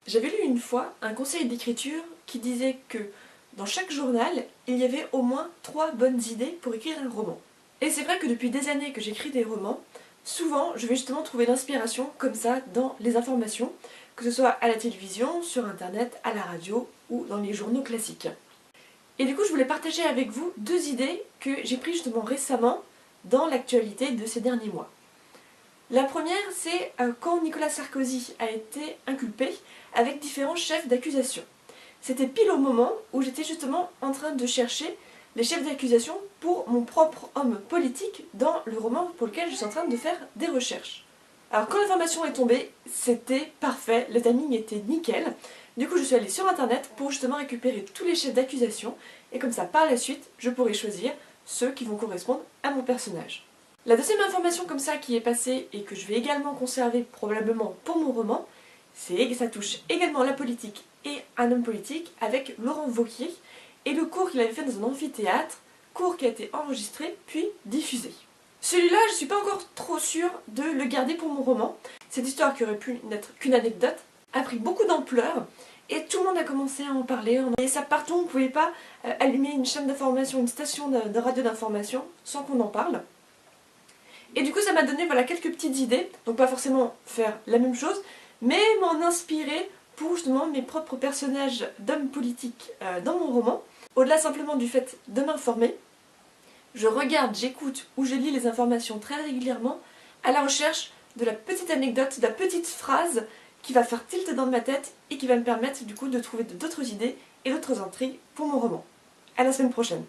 J'avais lu une fois un conseil d'écriture qui disait que dans chaque journal, il y avait au moins 3 bonnes idées pour écrire un roman. Et c'est vrai que depuis des années que j'écris des romans, souvent je vais justement trouver l'inspiration comme ça dans les informations, que ce soit à la télévision, sur internet, à la radio ou dans les journaux classiques. Et du coup je voulais partager avec vous 2 idées que j'ai prises justement récemment dans l'actualité de ces derniers mois. La première, c'est quand Nicolas Sarkozy a été inculpé avec différents chefs d'accusation. C'était pile au moment où j'étais justement en train de chercher les chefs d'accusation pour mon propre homme politique dans le roman pour lequel je suis en train de faire des recherches. Alors quand l'information est tombée, c'était parfait, le timing était nickel. Du coup je suis allée sur internet pour justement récupérer tous les chefs d'accusation et comme ça par la suite je pourrai choisir ceux qui vont correspondre à mon personnage. La deuxième information comme ça qui est passée et que je vais également conserver probablement pour mon roman, c'est que ça touche également la politique et un homme politique avec Laurent Wauquiez et le cours qu'il avait fait dans un amphithéâtre, cours qui a été enregistré puis diffusé. Celui-là, je ne suis pas encore trop sûre de le garder pour mon roman. Cette histoire qui aurait pu n'être qu'une anecdote a pris beaucoup d'ampleur et tout le monde a commencé à en parler. Et ça partout, on ne pouvait pas allumer une chaîne d'information, une station de radio d'information sans qu'on en parle. Et du coup ça m'a donné quelques petites idées, donc pas forcément faire la même chose, mais m'en inspirer pour justement mes propres personnages d'hommes politiques dans mon roman. Au-delà simplement du fait de m'informer, je regarde, j'écoute ou je lis les informations très régulièrement à la recherche de la petite anecdote, de la petite phrase qui va faire tilt dans ma tête et qui va me permettre du coup de trouver d'autres idées et d'autres intrigues pour mon roman. À la semaine prochaine.